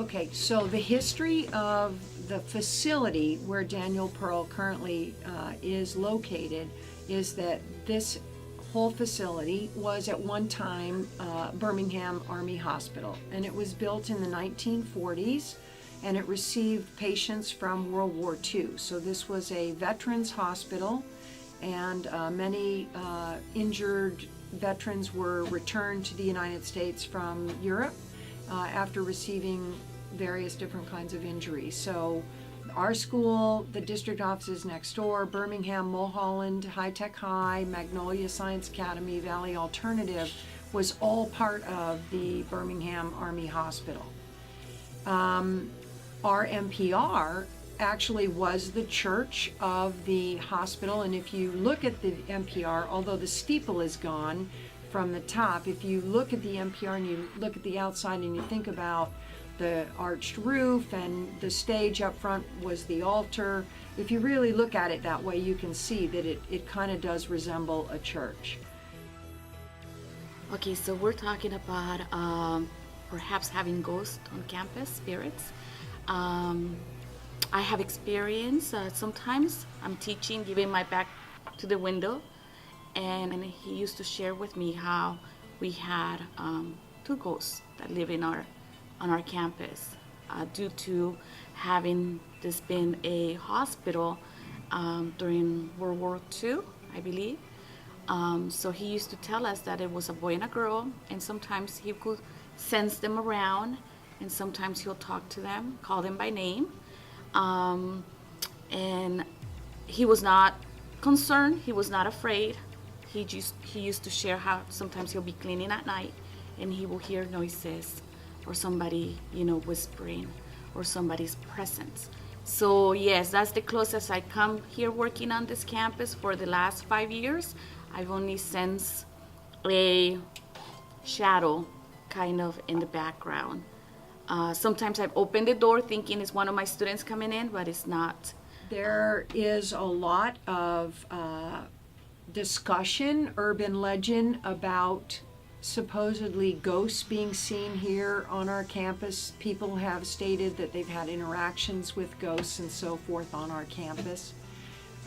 Okay, so the history of the facility where Daniel Pearl currently is located is that this whole facility was at one time Birmingham Army Hospital, and it was built in the 1940s, and it received patients from World War II. So this was a veterans hospital, and many injured veterans were returned to the United States from Europe after receiving various different kinds of injuries. So our school, the district offices next door, Birmingham, Mulholland, High Tech High, Magnolia Science Academy, Valley Alternative, was all part of the Birmingham Army Hospital. Our MPR actually was the church of the hospital, and if you look at the MPR, although the steeple is gone from the top, if you look at the MPR and you look at the outside and you think about the arched roof and the stage up front was the altar, if you really look at it that way, you can see that it kind of does resemble a church. Okay, so we're talking about perhaps having ghosts on campus, spirits. I have experience. Sometimes I'm teaching, giving my back to the window, and he used to share with me how we had two ghosts that live on our campus due to having this been a hospital during World War II, I believe. So he used to tell us that it was a boy and a girl, and sometimes he could sense them around, and sometimes he'll talk to them, call them by name. And he was not concerned, he was not afraid. He used to share how sometimes he'll be cleaning at night and he will hear noises or somebody, whispering or somebody's presence. So yes, that's the closest I come here working on this campus for the last 5 years. I've only sensed a shadow kind of in the background. Sometimes I've opened the door thinking it's one of my students coming in, but it's not. There is a lot of discussion, urban legend, about supposedly ghosts being seen here on our campus. People have stated that they've had interactions with ghosts and so forth on our campus.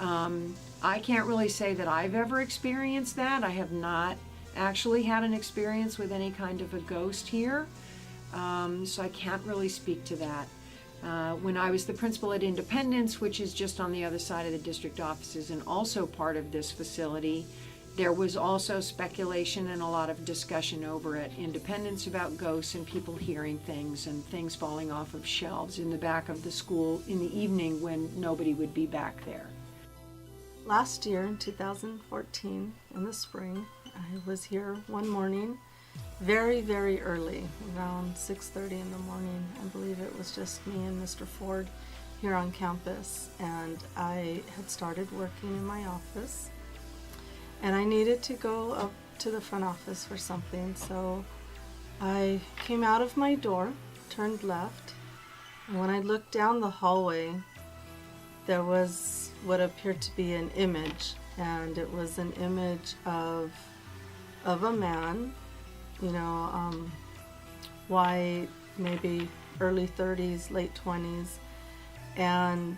I can't really say that I've ever experienced that. I have not actually had an experience with any kind of a ghost here. So I can't really speak to that. When I was the principal at Independence, which is just on the other side of the district offices and also part of this facility, there was also speculation and a lot of discussion over at Independence about ghosts and people hearing things and things falling off of shelves in the back of the school in the evening when nobody would be back there. Last year, in 2014, in the spring, I was here one morning, very, very early, around 6:30 in the morning. I believe it was just me and Mr. Ford here on campus, and I had started working in my office, and I needed to go up to the front office for something, so I came out of my door, turned left, and when I looked down the hallway, there was what appeared to be an image, and it was an image of a man, white, maybe early 30s, late 20s, and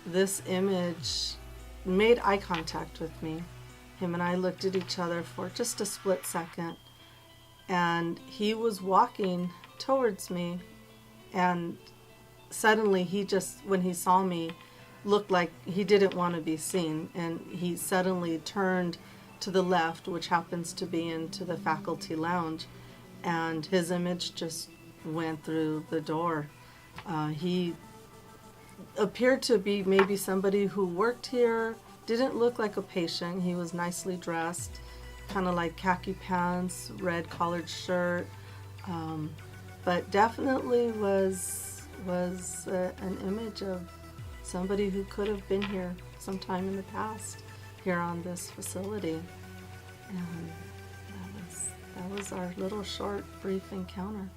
this image made eye contact with me. Him and I looked at each other for just a split second, and he was walking towards me, and suddenly when he saw me, looked like he didn't want to be seen, and he suddenly turned to the left, which happens to be into the faculty lounge, and his image just went through the door. He appeared to be maybe somebody who worked here, didn't look like a patient. He was nicely dressed, kind of like khaki pants, red collared shirt, but definitely was an image of somebody who could have been here sometime in the past here on this facility. And that was our little short brief encounter.